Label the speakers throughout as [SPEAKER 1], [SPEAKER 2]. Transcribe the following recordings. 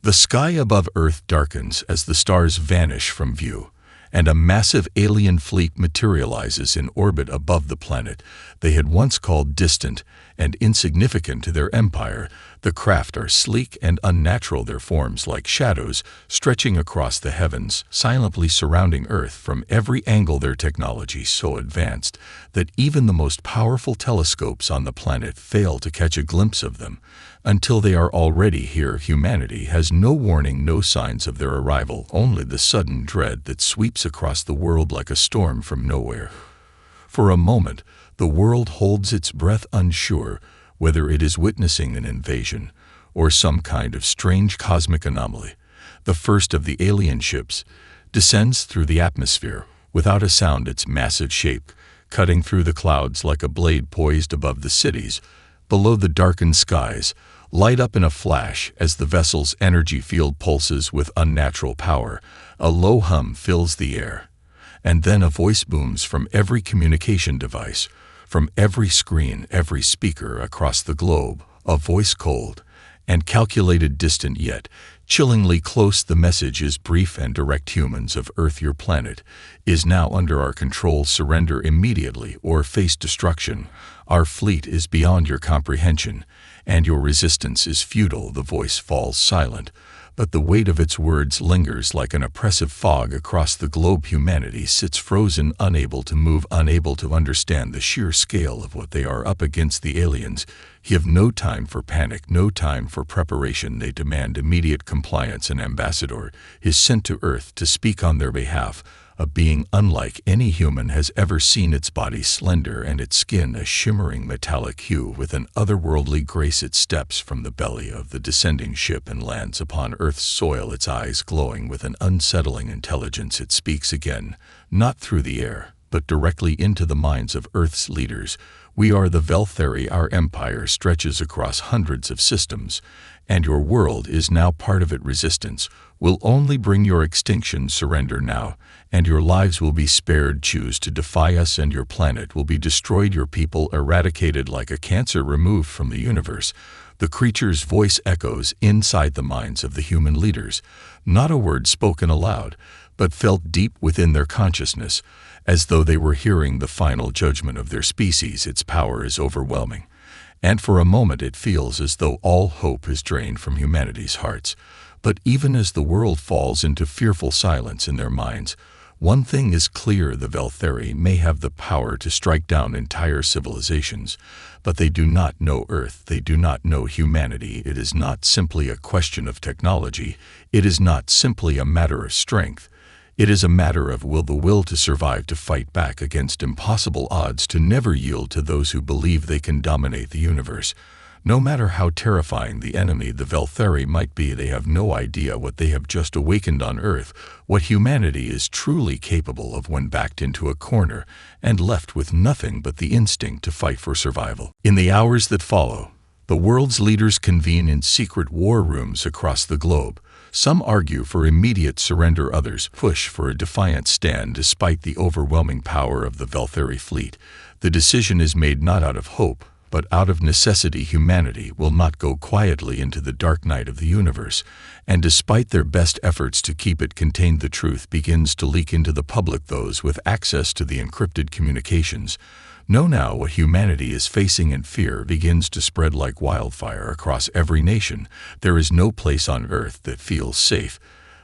[SPEAKER 1] The sky above Earth darkens as the stars vanish from view, and a massive alien fleet materializes in orbit above the planet they had once called distant and insignificant to their empire. The craft are sleek and unnatural, their forms like shadows stretching across the heavens, silently surrounding Earth from every angle. Their technology so advanced that even the most powerful telescopes on the planet fail to catch a glimpse of them. Until they are already here, humanity has no warning, no signs of their arrival, only the sudden dread that sweeps across the world like a storm from nowhere. For a moment, the world holds its breath, unsure whether it is witnessing an invasion or some kind of strange cosmic anomaly. The first of the alien ships descends through the atmosphere without a sound, its massive shape cutting through the clouds like a blade poised above the cities below. The darkened skies light up in a flash as the vessel's energy field pulses with unnatural power. A low hum fills the air, and then a voice booms from every communication device, from every screen, every speaker across the globe. A voice cold and calculated, distant yet chillingly close. The message is brief and direct. Humans of Earth, your planet is now under our control. Surrender immediately or face destruction. Our fleet is beyond your comprehension, and your resistance is futile. The voice falls silent, but the weight of its words lingers like an oppressive fog across the globe. Humanity sits frozen, unable to move, unable to understand the sheer scale of what they are up against. The aliens have no time for panic, no time for preparation. They demand immediate compliance. An ambassador is sent to Earth to speak on their behalf, a being unlike any human has ever seen, its body slender and its skin a shimmering metallic hue. With an otherworldly grace, it steps from the belly of the descending ship and lands upon Earth's soil, its eyes glowing with an unsettling intelligence. It speaks again, not through the air, but directly into the minds of Earth's leaders. We are the Veltheri. Our empire stretches across hundreds of systems, and your world is now part of it. Resistance will only bring your extinction. Surrender now, and your lives will be spared. Choose to defy us, and your planet will be destroyed, your people eradicated like a cancer removed from the universe. The creature's voice echoes inside the minds of the human leaders, not a word spoken aloud, but felt deep within their consciousness, as though they were hearing the final judgment of their species. Its power is overwhelming, and for a moment it feels as though all hope is drained from humanity's hearts. But even as the world falls into fearful silence in their minds, one thing is clear: the Veltheri may have the power to strike down entire civilizations, but they do not know Earth, they do not know humanity. It is not simply a question of technology, it is not simply a matter of strength. It is a matter of will, the will to survive, to fight back against impossible odds, to never yield to those who believe they can dominate the universe. No matter how terrifying the enemy the Veltheri might be, they have no idea what they have just awakened on Earth, what humanity is truly capable of when backed into a corner and left with nothing but the instinct to fight for survival. In the hours that follow, the world's leaders convene in secret war rooms across the globe. Some argue for immediate surrender, others push for a defiant stand despite the overwhelming power of the Veltheri fleet. The decision is made not out of hope, but out of necessity. Humanity will not go quietly into the dark night of the universe, and despite their best efforts to keep it contained, the truth begins to leak into the public. Those with access to the encrypted communications know now what humanity is facing, and fear begins to spread like wildfire across every nation. There is no place on Earth that feels safe,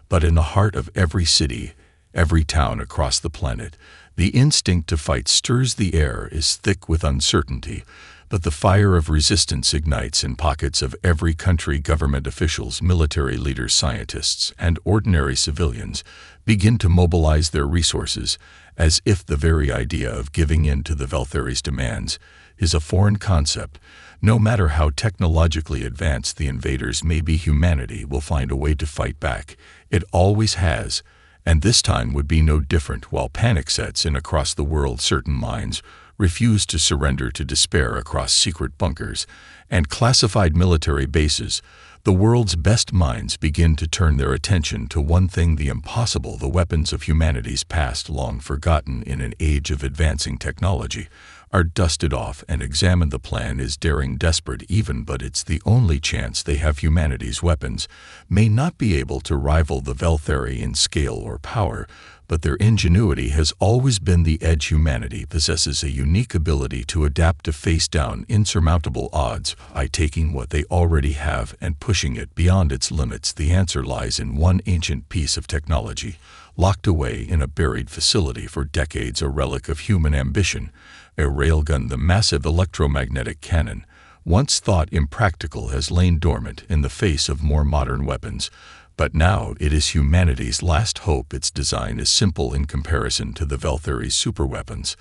[SPEAKER 1] but in the heart of every city, every town across the planet, the instinct to fight stirs. The air is thick with uncertainty, but the fire of resistance ignites in pockets of every country. Government officials, military leaders, scientists, and ordinary civilians begin to mobilize their resources, as if the very idea of giving in to the Veltheri's demands is a foreign concept. No matter how technologically advanced the invaders may be, humanity will find a way to fight back. It always has, and this time would be no different. While panic sets in across the world, certain minds refuse to surrender to despair. Across secret bunkers and classified military bases, the world's best minds begin to turn their attention to one thing: the impossible, the weapons of humanity's past, long forgotten in an age of advancing technology. are dusted off and examine the plan is daring desperate even, but it's the only chance they have. Humanity's weapons may not be able to rival the Velthari in scale or power, but their ingenuity has always been the edge. Humanity possesses a unique ability to adapt to face down insurmountable odds by taking what they already have and pushing it beyond its limits. The answer lies in one ancient piece of technology, locked away in a buried facility for decades, a relic of human ambition, a railgun. The massive electromagnetic cannon, once thought impractical, has lain dormant in the face of more modern weapons. But now it is humanity's last hope. Its design is simple in comparison to the Velthari's superweapons,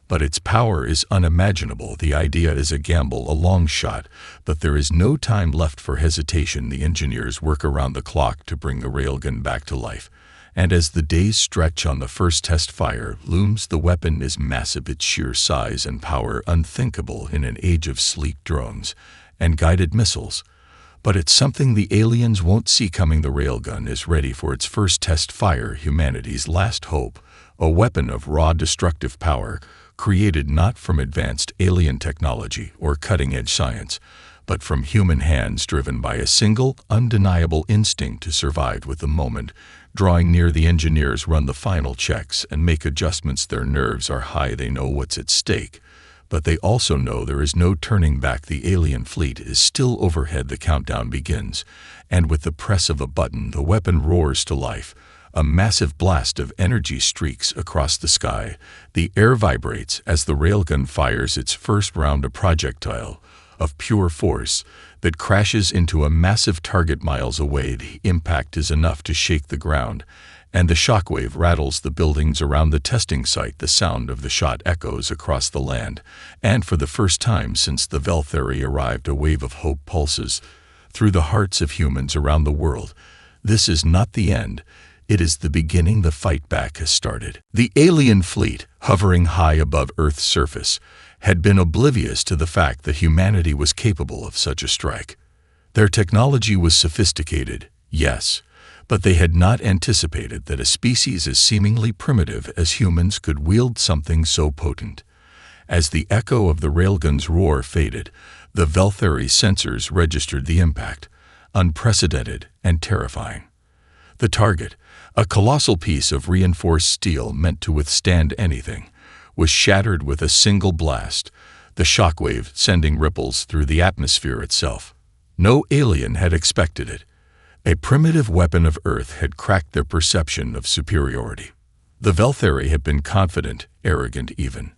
[SPEAKER 1] but its power is unimaginable. The idea is a gamble, a long shot, but there is no time left for hesitation. The engineers work around the clock to bring the railgun back to life, and as the days stretch on the first test fire looms, the weapon is massive, its sheer size and power unthinkable in an age of sleek drones and guided missiles. But it's something the aliens won't see coming. The railgun is ready for its first test fire, humanity's last hope, a weapon of raw destructive power, created not from advanced alien technology or cutting-edge science, but from human hands driven by a single, undeniable instinct to survive with the moment. Drawing near, the engineers run the final checks and make adjustments. Their nerves are high. They know what's at stake, but they also know there is no turning back. The alien fleet is still overhead. The countdown begins, and with the press of a button, the weapon roars to life. A massive blast of energy streaks across the sky. The air vibrates as the railgun fires its first round, a projectile of pure force that crashes into a massive target miles away. The impact is enough to shake the ground, and the shockwave rattles the buildings around the testing site. The sound of the shot echoes across the land, and for the first time since the Velthari arrived, a wave of hope pulses through the hearts of humans around the world. This is not the end. It is the beginning. The fight back has started. The alien fleet, hovering high above Earth's surface, had been oblivious to the fact that humanity was capable of such a strike. Their technology was sophisticated, yes, but they had not anticipated that a species as seemingly primitive as humans could wield something so potent. As the echo of the railgun's roar faded, the Velthari sensors registered the impact, unprecedented and terrifying. The target, a colossal piece of reinforced steel meant to withstand anything, was shattered with a single blast, the shockwave sending ripples through the atmosphere itself. No alien had expected it. A primitive weapon of Earth had cracked their perception of superiority. The Velthari had been confident, arrogant even.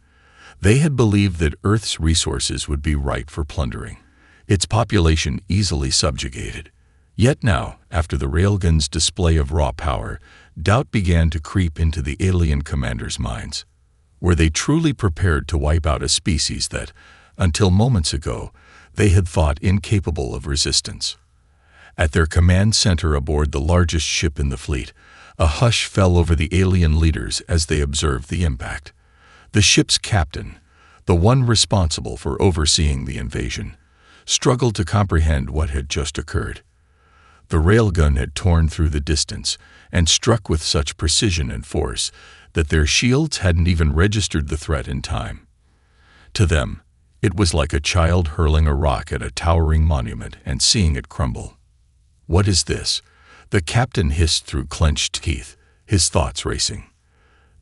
[SPEAKER 1] They had believed that Earth's resources would be ripe for plundering, its population easily subjugated. Yet now, after the railgun's display of raw power, doubt began to creep into the alien commanders' minds. Were they truly prepared to wipe out a species that, until moments ago, they had thought incapable of resistance? At their command center aboard the largest ship in the fleet, a hush fell over the alien leaders as they observed the impact. The ship's captain, the one responsible for overseeing the invasion, struggled to comprehend what had just occurred. The railgun had torn through the distance and struck with such precision and force that their shields hadn't even registered the threat in time. To them, it was like a child hurling a rock at a towering monument and seeing it crumble. "What is this?" the captain hissed through clenched teeth, his thoughts racing.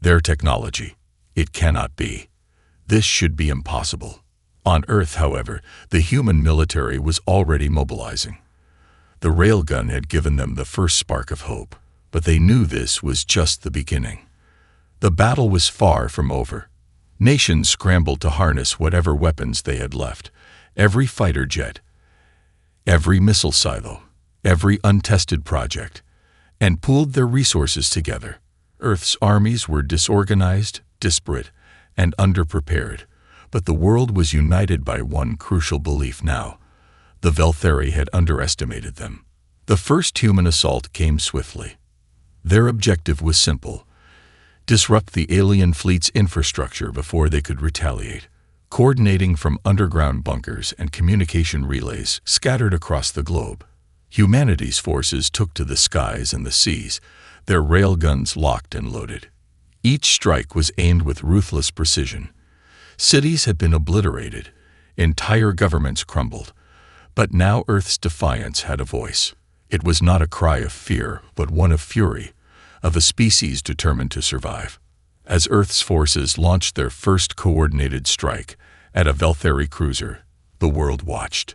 [SPEAKER 1] "Their technology. It cannot be. This should be impossible." On Earth, however, the human military was already mobilizing. The railgun had given them the first spark of hope, but they knew this was just the beginning. The battle was far from over. Nations scrambled to harness whatever weapons they had left, every fighter jet, every missile silo, every untested project, and pooled their resources together. Earth's armies were disorganized, disparate, and underprepared, but the world was united by one crucial belief now. The Velthari had underestimated them. The first human assault came swiftly. Their objective was simple: disrupt the alien fleet's infrastructure before they could retaliate. Coordinating from underground bunkers and communication relays scattered across the globe, humanity's forces took to the skies and the seas, their railguns locked and loaded. Each strike was aimed with ruthless precision. Cities had been obliterated, entire governments crumbled. But now Earth's defiance had a voice. It was not a cry of fear, but one of fury, of a species determined to survive. As Earth's forces launched their first coordinated strike at a Velthari cruiser, the world watched.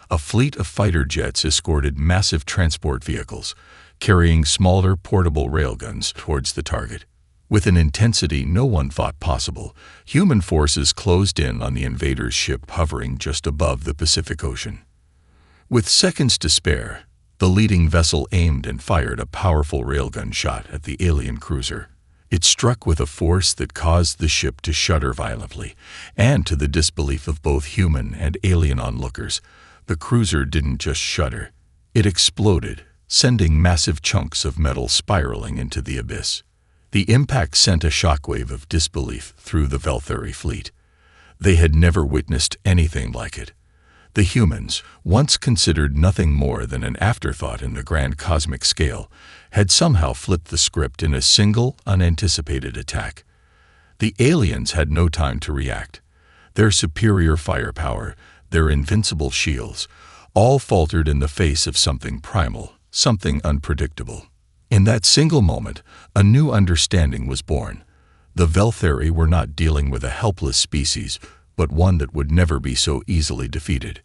[SPEAKER 1] A fleet of fighter jets escorted massive transport vehicles, carrying smaller portable railguns towards the target. With an intensity no one thought possible, human forces closed in on the invader's ship hovering just above the Pacific Ocean. With seconds to spare, the leading vessel aimed and fired a powerful railgun shot at the alien cruiser. It struck with a force that caused the ship to shudder violently, and to the disbelief of both human and alien onlookers, the cruiser didn't just shudder. It exploded, sending massive chunks of metal spiraling into the abyss. The impact sent a shockwave of disbelief through the Velthari fleet. They had never witnessed anything like it. The humans, once considered nothing more than an afterthought in the grand cosmic scale, had somehow flipped the script in a single, unanticipated attack. The aliens had no time to react. Their superior firepower, their invincible shields, all faltered in the face of something primal, something unpredictable. In that single moment, a new understanding was born. The Velthari were not dealing with a helpless species, but one that would never be so easily defeated.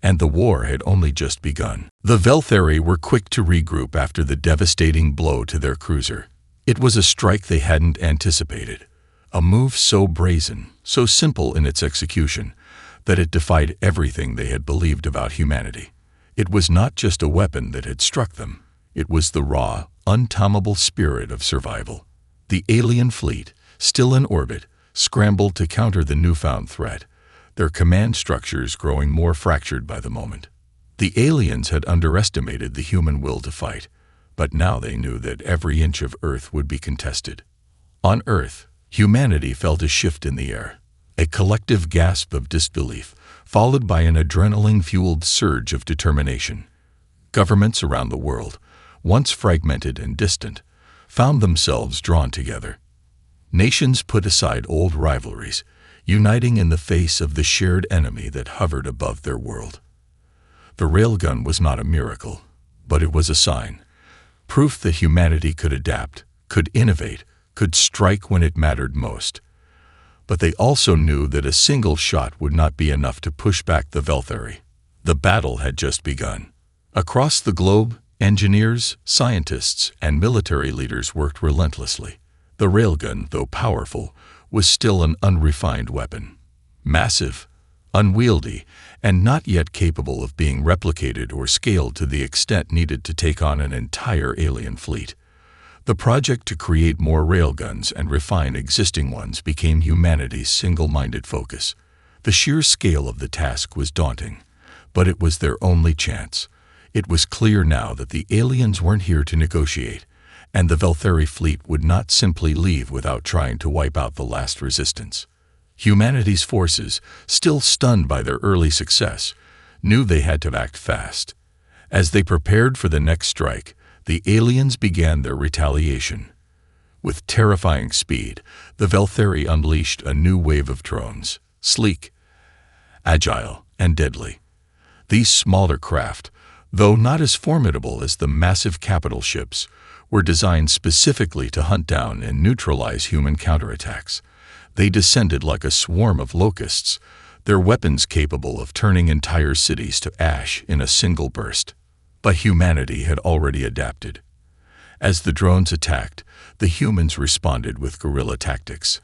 [SPEAKER 1] And the war had only just begun. The Velthari were quick to regroup after the devastating blow to their cruiser. It was a strike they hadn't anticipated, a move so brazen, so simple in its execution, that it defied everything they had believed about humanity. It was not just a weapon that had struck them. It was the raw, untamable spirit of survival. The alien fleet, still in orbit, scrambled to counter the newfound threat, their command structures growing more fractured by the moment. The aliens had underestimated the human will to fight, but now they knew that every inch of Earth would be contested. On Earth, humanity felt a shift in the air, a collective gasp of disbelief, followed by an adrenaline-fueled surge of determination. Governments around the world, once fragmented and distant, found themselves drawn together. Nations put aside old rivalries, uniting in the face of the shared enemy that hovered above their world. The railgun was not a miracle, but it was a sign, proof that humanity could adapt, could innovate, could strike when it mattered most. But they also knew that a single shot would not be enough to push back the Velthari. The battle had just begun. Across the globe, engineers, scientists, and military leaders worked relentlessly. The railgun, though powerful, was still an unrefined weapon. Massive, unwieldy, and not yet capable of being replicated or scaled to the extent needed to take on an entire alien fleet. The project to create more railguns and refine existing ones became humanity's single-minded focus. The sheer scale of the task was daunting, but it was their only chance. It was clear now that the aliens weren't here to negotiate, and the Velthari fleet would not simply leave without trying to wipe out the last resistance. Humanity's forces, still stunned by their early success, knew they had to act fast. As they prepared for the next strike, the aliens began their retaliation. With terrifying speed, the Velthari unleashed a new wave of drones, sleek, agile, and deadly. These smaller craft, though not as formidable as the massive capital ships, were designed specifically to hunt down and neutralize human counterattacks. They descended like a swarm of locusts, their weapons capable of turning entire cities to ash in a single burst. But humanity had already adapted. As the drones attacked, the humans responded with guerrilla tactics.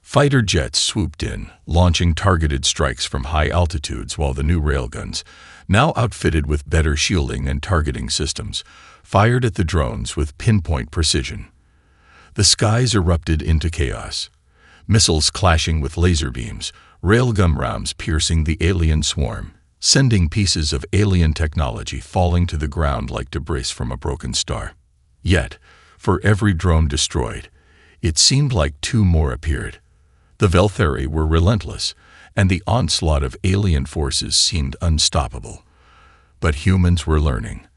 [SPEAKER 1] Fighter jets swooped in, launching targeted strikes from high altitudes, while the new railguns, now outfitted with better shielding and targeting systems, fired at the drones with pinpoint precision. The skies erupted into chaos. Missiles clashing with laser beams, railgun rounds piercing the alien swarm, sending pieces of alien technology falling to the ground like debris from a broken star. Yet, for every drone destroyed, it seemed like two more appeared. The Velthari were relentless, and the onslaught of alien forces seemed unstoppable. But humans were learning,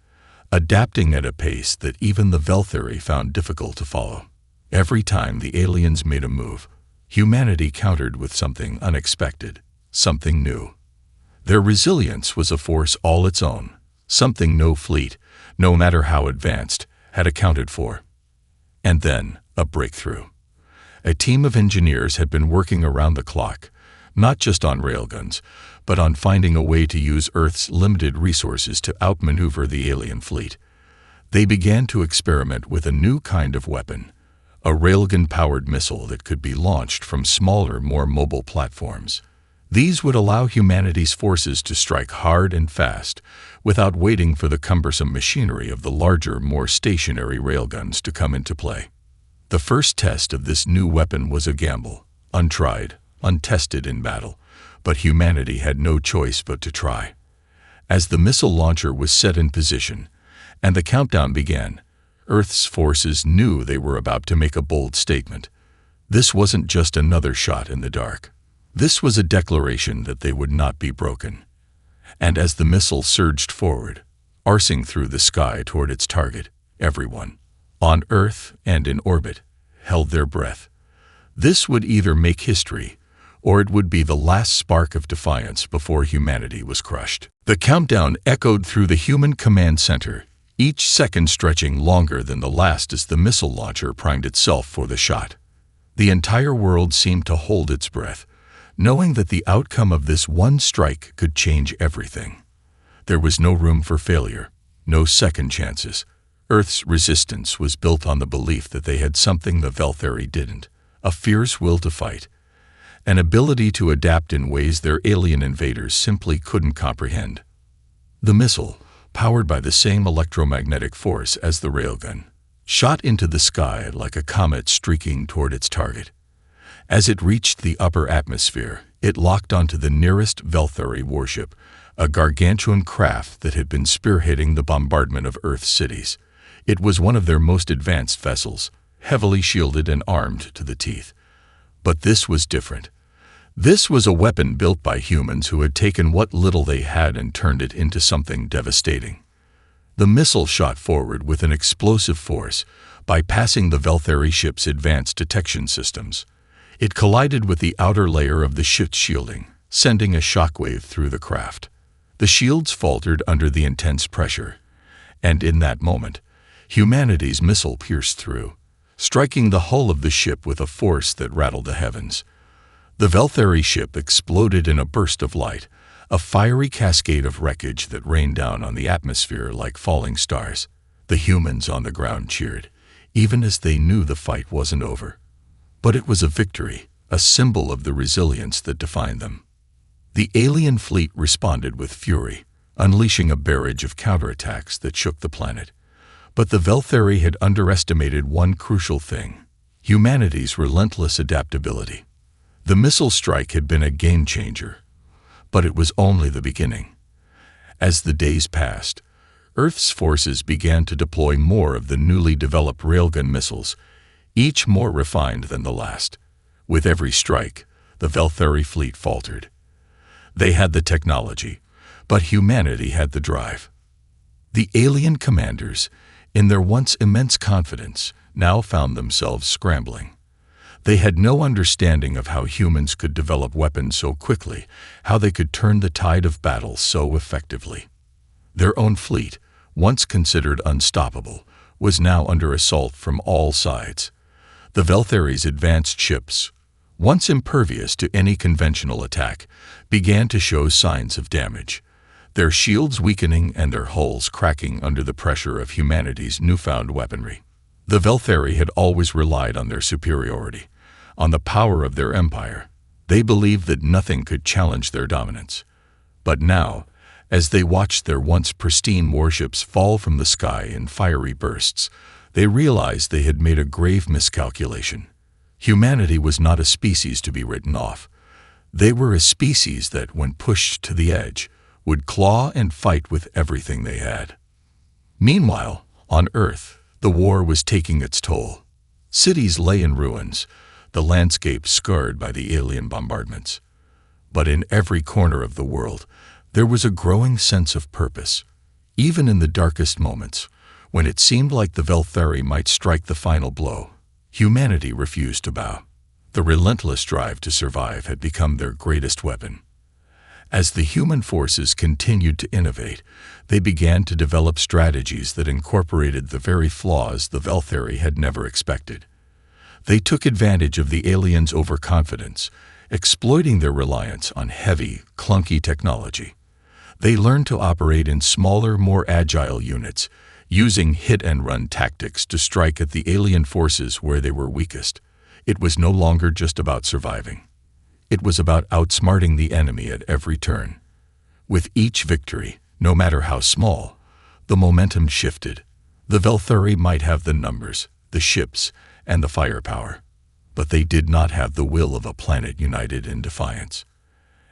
[SPEAKER 1] adapting at a pace that even the Velthari found difficult to follow. Every time the aliens made a move, humanity countered with something unexpected, something new. Their resilience was a force all its own, something no fleet, no matter how advanced, had accounted for. And then, a breakthrough. A team of engineers had been working around the clock, not just on railguns, but on finding a way to use Earth's limited resources to outmaneuver the alien fleet. They began to experiment with a new kind of weapon, a railgun-powered missile that could be launched from smaller, more mobile platforms. These would allow humanity's forces to strike hard and fast, without waiting for the cumbersome machinery of the larger, more stationary railguns to come into play. The first test of this new weapon was a gamble, untried, untested in battle, but humanity had no choice but to try. As the missile launcher was set in position, and the countdown began, Earth's forces knew they were about to make a bold statement. This wasn't just another shot in the dark. This was a declaration that they would not be broken. And as the missile surged forward, arcing through the sky toward its target, everyone, on Earth and in orbit, held their breath. This would either make history, or it would be the last spark of defiance before humanity was crushed. The countdown echoed through the human command center, each second stretching longer than the last as the missile launcher primed itself for the shot. The entire world seemed to hold its breath, knowing that the outcome of this one strike could change everything. There was no room for failure, no second chances. Earth's resistance was built on the belief that they had something the Velthari didn't, a fierce will to fight, an ability to adapt in ways their alien invaders simply couldn't comprehend. The missile, powered by the same electromagnetic force as the railgun, shot into the sky like a comet streaking toward its target. As it reached the upper atmosphere, it locked onto the nearest Velthari warship, a gargantuan craft that had been spearheading the bombardment of Earth's cities. It was one of their most advanced vessels, heavily shielded and armed to the teeth. But this was different. This was a weapon built by humans who had taken what little they had and turned it into something devastating. The missile shot forward with an explosive force, bypassing the Velthari ship's advanced detection systems. It collided with the outer layer of the ship's shielding, sending a shockwave through the craft. The shields faltered under the intense pressure, and in that moment, humanity's missile pierced through, striking the hull of the ship with a force that rattled the heavens. The Velthari ship exploded in a burst of light, a fiery cascade of wreckage that rained down on the atmosphere like falling stars. The humans on the ground cheered, even as they knew the fight wasn't over. But it was a victory, a symbol of the resilience that defined them. The alien fleet responded with fury, unleashing a barrage of counterattacks that shook the planet. But the Velthari had underestimated one crucial thing: humanity's relentless adaptability. The missile strike had been a game-changer, but it was only the beginning. As the days passed, Earth's forces began to deploy more of the newly developed railgun missiles, each more refined than the last. With every strike, the Velthari fleet faltered. They had the technology, but humanity had the drive. The alien commanders, in their once immense confidence, now found themselves scrambling. They had no understanding of how humans could develop weapons so quickly, how they could turn the tide of battle so effectively. Their own fleet, once considered unstoppable, was now under assault from all sides. The Velthari's advanced ships, once impervious to any conventional attack, began to show signs of damage, their shields weakening and their hulls cracking under the pressure of humanity's newfound weaponry. The Velthari had always relied on their superiority, on the power of their empire. They believed that nothing could challenge their dominance. But now, as they watched their once pristine warships fall from the sky in fiery bursts, they realized they had made a grave miscalculation. Humanity was not a species to be written off. They were a species that, when pushed to the edge, would claw and fight with everything they had. Meanwhile, on Earth, the war was taking its toll. Cities lay in ruins, the landscape scarred by the alien bombardments. But in every corner of the world, there was a growing sense of purpose. Even in the darkest moments, when it seemed like the Velthari might strike the final blow, humanity refused to bow. The relentless drive to survive had become their greatest weapon. As the human forces continued to innovate, they began to develop strategies that incorporated the very flaws the Velthari had never expected. They took advantage of the aliens' overconfidence, exploiting their reliance on heavy, clunky technology. They learned to operate in smaller, more agile units, using hit-and-run tactics to strike at the alien forces where they were weakest. It was no longer just about surviving. It was about outsmarting the enemy at every turn. With each victory, no matter how small, the momentum shifted. The Velthari might have the numbers, the ships, and the firepower, but they did not have the will of a planet united in defiance.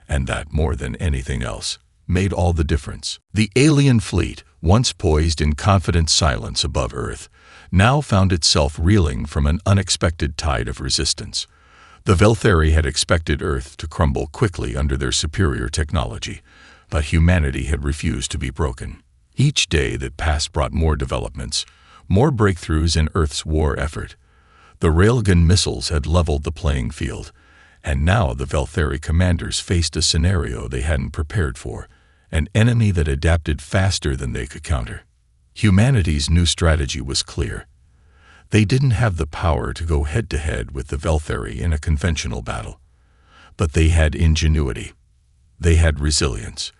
[SPEAKER 1] And that, more than anything else, made all the difference. The alien fleet, once poised in confident silence above Earth, now found itself reeling from an unexpected tide of resistance. The Velthari had expected Earth to crumble quickly under their superior technology, but humanity had refused to be broken. Each day that passed brought more developments, more breakthroughs in Earth's war effort. The Railgun missiles had leveled the playing field, and now the Velthari commanders faced a scenario they hadn't prepared for, an enemy that adapted faster than they could counter. Humanity's new strategy was clear. They didn't have the power to go head-to-head with the Velthari in a conventional battle, but they had ingenuity, they had resilience,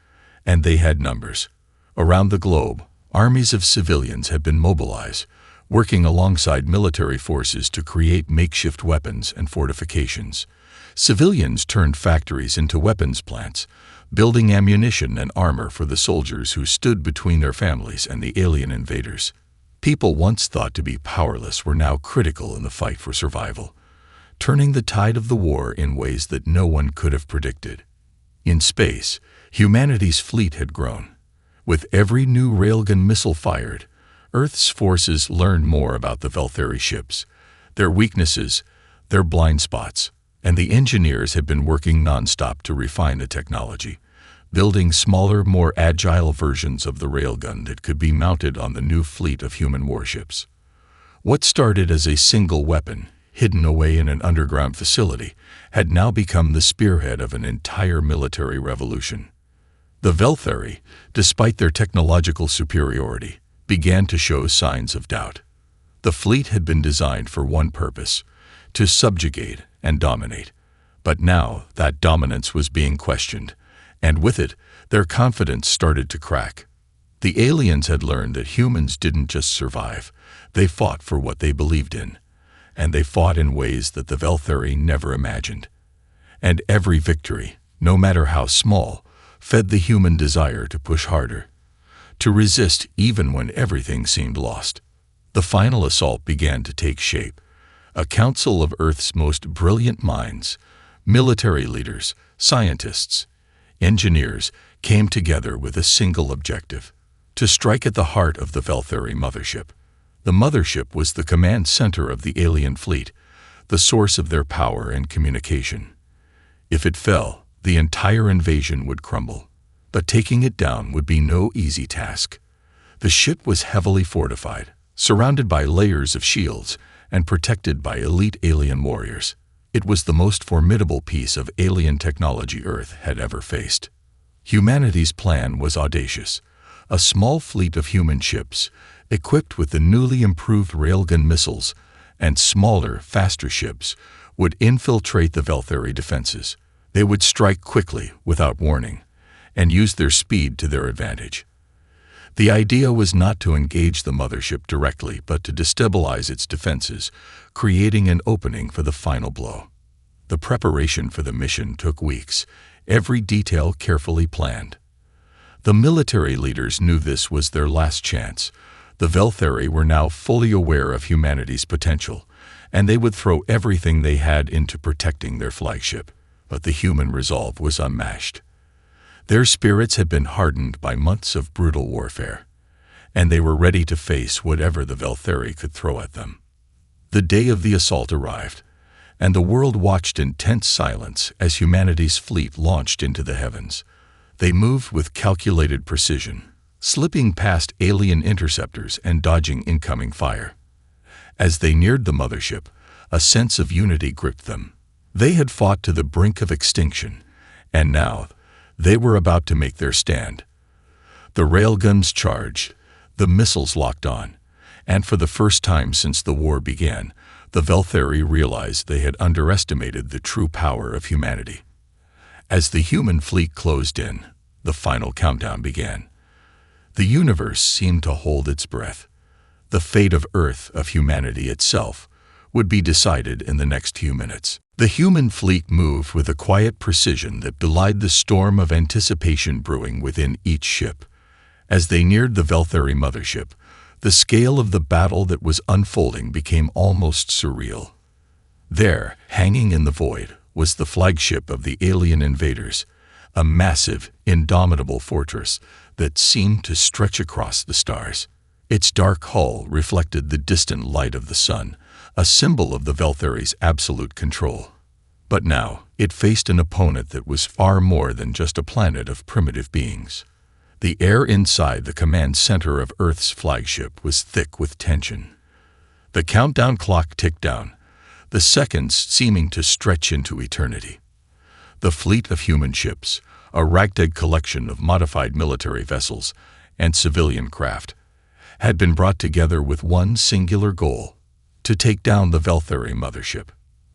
[SPEAKER 1] and they had numbers. Around the globe, armies of civilians had been mobilized, working alongside military forces to create makeshift weapons and fortifications. Civilians turned factories into weapons plants, building ammunition and armor for the soldiers who stood between their families and the alien invaders. People once thought to be powerless were now critical in the fight for survival, turning the tide of the war in ways that no one could have predicted. In space, humanity's fleet had grown. With every new Railgun missile fired, Earth's forces learned more about the Velthari ships, their weaknesses, their blind spots, and the engineers had been working nonstop to refine the technology, building smaller, more agile versions of the Railgun that could be mounted on the new fleet of human warships. What started as a single weapon, hidden away in an underground facility, had now become the spearhead of an entire military revolution. The Velthari, despite their technological superiority, began to show signs of doubt. The fleet had been designed for one purpose, to subjugate and dominate. But now that dominance was being questioned, and with it, their confidence started to crack. The aliens had learned that humans didn't just survive, they fought for what they believed in, and they fought in ways that the Velthari never imagined. And every victory, no matter how small, fed the human desire to push harder, to resist even when everything seemed lost. The final assault began to take shape. A council of Earth's most brilliant minds, military leaders, scientists, engineers, came together with a single objective: to strike at the heart of the Velthari mothership. The mothership was the command center of the alien fleet, the source of their power and communication. If it fell, the entire invasion would crumble. But taking it down would be no easy task. The ship was heavily fortified, surrounded by layers of shields, and protected by elite alien warriors. It was the most formidable piece of alien technology Earth had ever faced. Humanity's plan was audacious. A small fleet of human ships, equipped with the newly improved Railgun missiles, and smaller, faster ships, would infiltrate the Velthari defenses. They would strike quickly, without warning, and use their speed to their advantage. The idea was not to engage the mothership directly, but to destabilize its defenses, creating an opening for the final blow. The preparation for the mission took weeks, every detail carefully planned. The military leaders knew this was their last chance. The Velthari were now fully aware of humanity's potential, and they would throw everything they had into protecting their flagship. But the human resolve was unmatched. Their spirits had been hardened by months of brutal warfare, and they were ready to face whatever the Velthari could throw at them. The day of the assault arrived, and the world watched in tense silence as humanity's fleet launched into the heavens. They moved with calculated precision, slipping past alien interceptors and dodging incoming fire. As they neared the mothership, a sense of unity gripped them. They had fought to the brink of extinction, and now they were about to make their stand. The railguns charged, the missiles locked on, and for the first time since the war began, the Velthari realized they had underestimated the true power of humanity. As the human fleet closed in, the final countdown began. The universe seemed to hold its breath. The fate of Earth, of humanity itself, would be decided in the next few minutes. The human fleet moved with a quiet precision that belied the storm of anticipation brewing within each ship. As they neared the Velthari mothership, the scale of the battle that was unfolding became almost surreal. There, hanging in the void, was the flagship of the alien invaders, a massive, indomitable fortress that seemed to stretch across the stars. Its dark hull reflected the distant light of the sun, a symbol of the Velthari's absolute control. But now, it faced an opponent that was far more than just a planet of primitive beings. The air inside the command center of Earth's flagship was thick with tension. The countdown clock ticked down, the seconds seeming to stretch into eternity. The fleet of human ships, a ragtag collection of modified military vessels and civilian craft, had been brought together with one singular goal: to take down the Velthari mothership.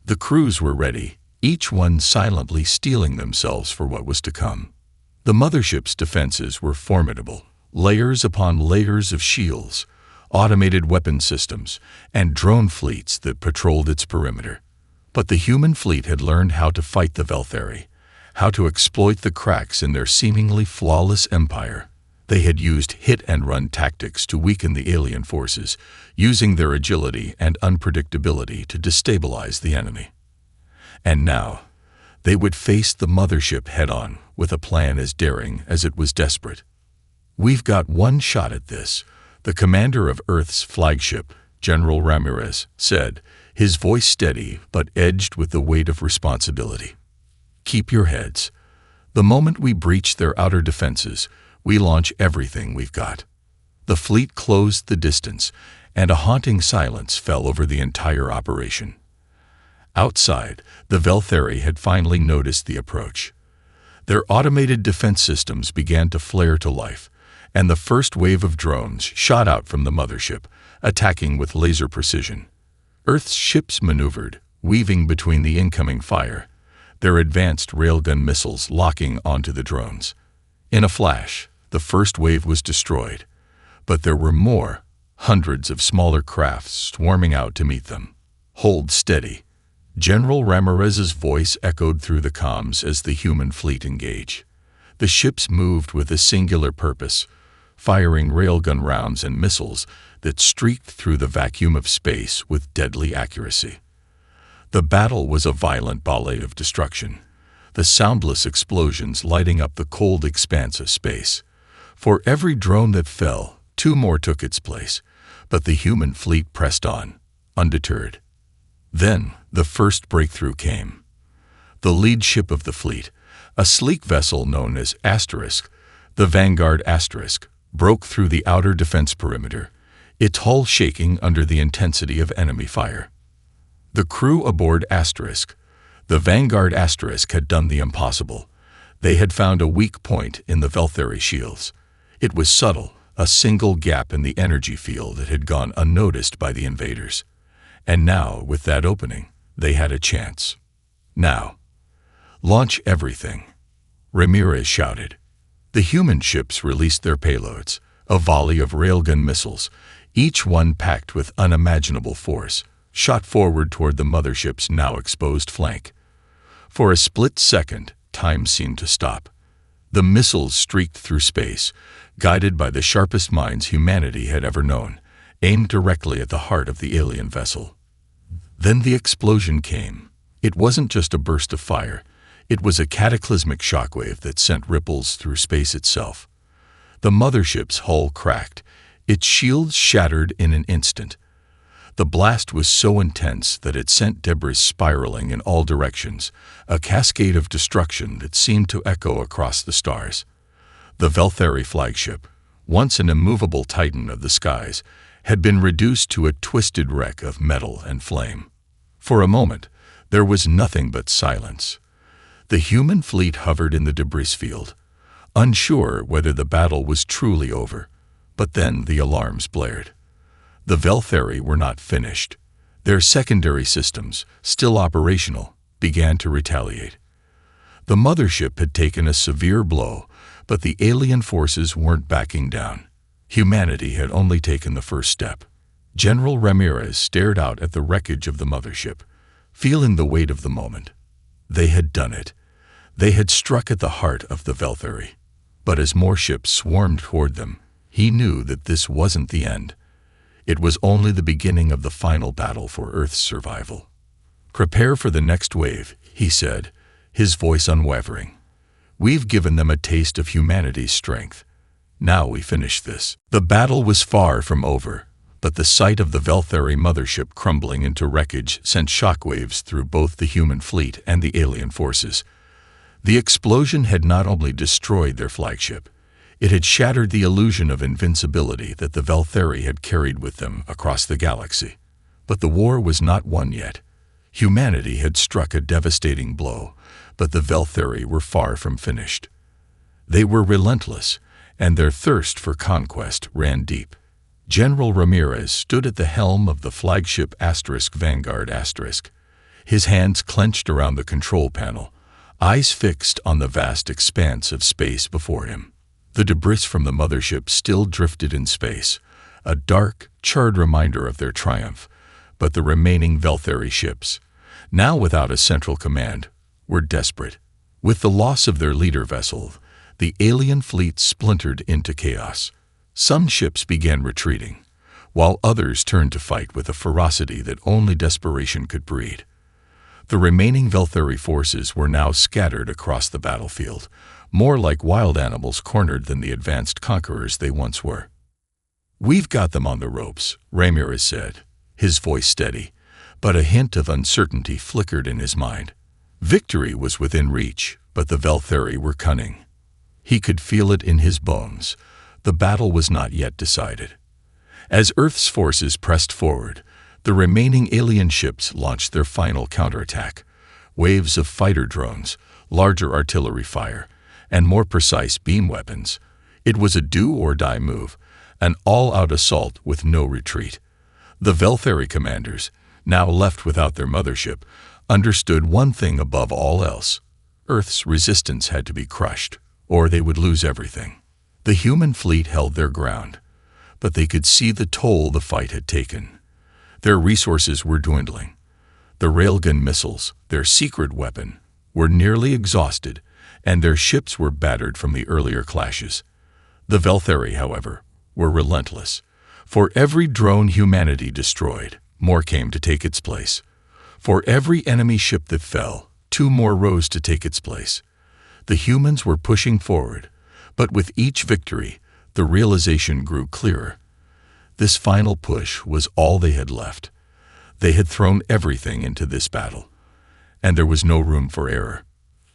[SPEAKER 1] The crews were ready, each one silently steeling themselves for what was to come. The mothership's defenses were formidable, layers upon layers of shields, automated weapon systems, and drone fleets that patrolled its perimeter. But the human fleet had learned how to fight the Velthari, how to exploit the cracks in their seemingly flawless empire. They had used hit-and-run tactics to weaken the alien forces, using their agility and unpredictability to destabilize the enemy. And now, they would face the mothership head-on with a plan as daring as it was desperate. "We've got one shot at this," the commander of Earth's flagship, General Ramirez, said, his voice steady but edged with the weight of responsibility. "Keep your heads. The moment we breach their outer defenses, we launch everything we've got." The fleet closed the distance, and a haunting silence fell over the entire operation. Outside, the Velthari had finally noticed the approach. Their automated defense systems began to flare to life, and the first wave of drones shot out from the mothership, attacking with laser precision. Earth's ships maneuvered, weaving between the incoming fire, their advanced railgun missiles locking onto the drones. In a flash, the first wave was destroyed, but there were more, hundreds of smaller crafts swarming out to meet them. "Hold steady." General Ramirez's voice echoed through the comms as the human fleet engaged. The ships moved with a singular purpose, firing railgun rounds and missiles that streaked through the vacuum of space with deadly accuracy. The battle was a violent ballet of destruction, the soundless explosions lighting up the cold expanse of space. For every drone that fell, two more took its place, but the human fleet pressed on, undeterred. Then, the first breakthrough came. The lead ship of the fleet, a sleek vessel known as Asterisk, the Vanguard Asterisk, broke through the outer defense perimeter, its hull shaking under the intensity of enemy fire. The crew aboard Asterisk, the Vanguard Asterisk, had done the impossible. They had found a weak point in the Velthari shields. It was subtle, a single gap in the energy field that had gone unnoticed by the invaders. And now, with that opening, they had a chance. "Now, launch everything," Ramirez shouted. The human ships released their payloads, a volley of railgun missiles, each one packed with unimaginable force, shot forward toward the mothership's now exposed flank. For a split second, time seemed to stop. The missiles streaked through space, guided by the sharpest minds humanity had ever known, aimed directly at the heart of the alien vessel. Then the explosion came. It wasn't just a burst of fire. It was a cataclysmic shockwave that sent ripples through space itself. The mothership's hull cracked, its shields shattered in an instant. The blast was so intense that it sent debris spiraling in all directions, a cascade of destruction that seemed to echo across the stars. The Velthari flagship, once an immovable titan of the skies, had been reduced to a twisted wreck of metal and flame. For a moment, There was nothing but silence. The human fleet hovered in the debris field, unsure whether the battle was truly over. But then the alarms blared. The Velthari were not finished. Their secondary systems, still operational, began to retaliate. The mothership had taken a severe blow, but the alien forces weren't backing down. Humanity had only taken the first step. General Ramirez stared out at the wreckage of the mothership, feeling the weight of the moment. They had done it. They had struck at the heart of the Velthari. But as more ships swarmed toward them, he knew that this wasn't the end. It was only the beginning of the final battle for Earth's survival. "Prepare for the next wave," he said, his voice unwavering. "We've given them a taste of humanity's strength. Now we finish this." The battle was far from over, but the sight of the Velthari mothership crumbling into wreckage sent shockwaves through both the human fleet and the alien forces. The explosion had not only destroyed their flagship, it had shattered the illusion of invincibility that the Velthari had carried with them across the galaxy. But the war was not won yet. Humanity had struck a devastating blow, but the Velthari were far from finished. They were relentless, and their thirst for conquest ran deep. General Ramirez stood at the helm of the flagship Vanguard *, his hands clenched around the control panel, eyes fixed on the vast expanse of space before him. The debris from the mothership still drifted in space, a dark, charred reminder of their triumph, but the remaining Velthari ships, now without a central command, were desperate. With the loss of their leader vessel, the alien fleet splintered into chaos. Some ships began retreating, while others turned to fight with a ferocity that only desperation could breed. The remaining Velthari forces were now scattered across the battlefield, more like wild animals cornered than the advanced conquerors they once were. "We've got them on the ropes," Ramirez said, his voice steady, but a hint of uncertainty flickered in his mind. Victory was within reach, but the Velthari were cunning. He could feel it in his bones. The battle was not yet decided. As Earth's forces pressed forward, the remaining alien ships launched their final counterattack. Waves of fighter drones, larger artillery fire, and more precise beam weapons. It was a do-or-die move, an all-out assault with no retreat. The Velthari commanders, now left without their mothership, understood one thing above all else. Earth's resistance had to be crushed, or they would lose everything. The human fleet held their ground, but they could see the toll the fight had taken. Their resources were dwindling. The railgun missiles, their secret weapon, were nearly exhausted, and their ships were battered from the earlier clashes. The Velthari, however, were relentless. For every drone humanity destroyed, more came to take its place. For every enemy ship that fell, 2 more rose to take its place. The humans were pushing forward, but with each victory, the realization grew clearer. This final push was all they had left. They had thrown everything into this battle, and there was no room for error.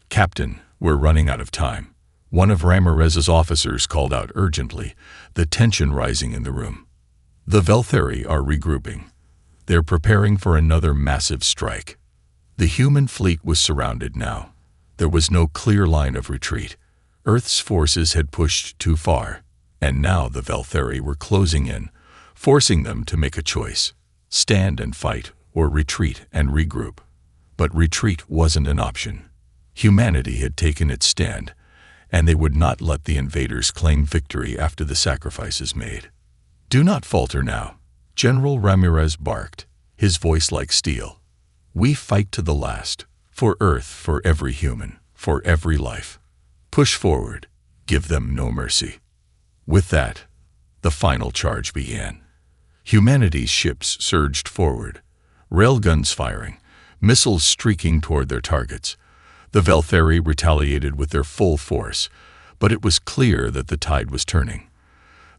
[SPEAKER 1] "Captain, we're running out of time," one of Ramirez's officers called out urgently, the tension rising in the room. "The Velthari are regrouping. They're preparing for another massive strike." The human fleet was surrounded now. There was no clear line of retreat. Earth's forces had pushed too far, and now the Velthari were closing in, forcing them to make a choice: stand and fight, or retreat and regroup. But retreat wasn't an option. Humanity had taken its stand, and they would not let the invaders claim victory after the sacrifices made. "Do not falter now," General Ramirez barked, his voice like steel. "We fight to the last, for Earth, for every human, for every life. Push forward, give them no mercy." With that, the final charge began. Humanity's ships surged forward, railguns firing, missiles streaking toward their targets. The Velthari retaliated with their full force, but it was clear that the tide was turning.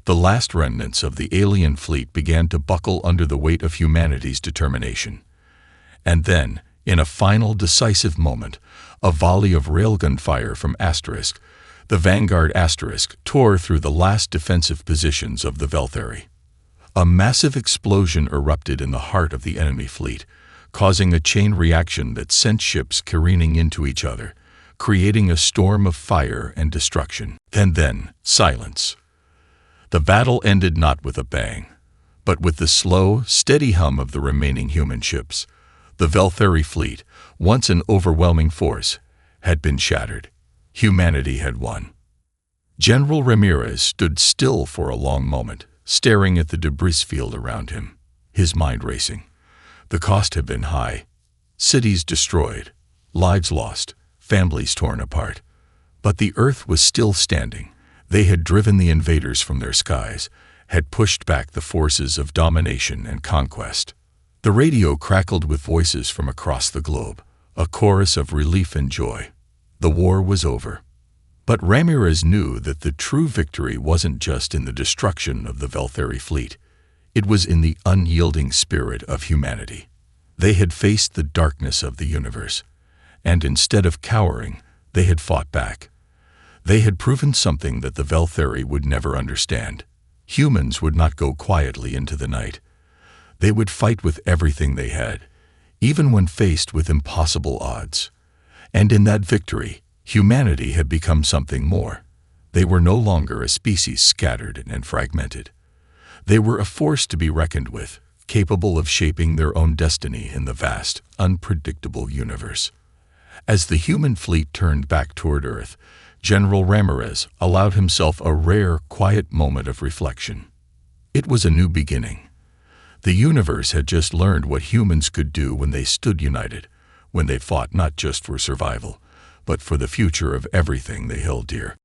[SPEAKER 1] The last remnants of the alien fleet began to buckle under the weight of humanity's determination. And then, in a final decisive moment, a volley of railgun fire from the Vanguard tore through the last defensive positions of the Velthari. A massive explosion erupted in the heart of the enemy fleet, causing a chain reaction that sent ships careening into each other, creating a storm of fire and destruction. And then, silence. The battle ended not with a bang, but with the slow, steady hum of the remaining human ships. The Velthari fleet, once an overwhelming force, had been shattered. Humanity had won. General Ramirez stood still for a long moment, staring at the debris field around him, his mind racing. The cost had been high. Cities destroyed, lives lost, families torn apart. But the Earth was still standing. They had driven the invaders from their skies, had pushed back the forces of domination and conquest. The radio crackled with voices from across the globe, a chorus of relief and joy. The war was over. But Ramirez knew that the true victory wasn't just in the destruction of the Velthari fleet. It was in the unyielding spirit of humanity. They had faced the darkness of the universe, and instead of cowering, they had fought back. They had proven something that the Velthari would never understand. Humans would not go quietly into the night. They would fight with everything they had, even when faced with impossible odds. And in that victory, humanity had become something more. They were no longer a species scattered and fragmented. They were a force to be reckoned with, capable of shaping their own destiny in the vast, unpredictable universe. As the human fleet turned back toward Earth, General Ramirez allowed himself a rare, quiet moment of reflection. It was a new beginning. The universe had just learned what humans could do when they stood united, when they fought not just for survival, but for the future of everything they held dear.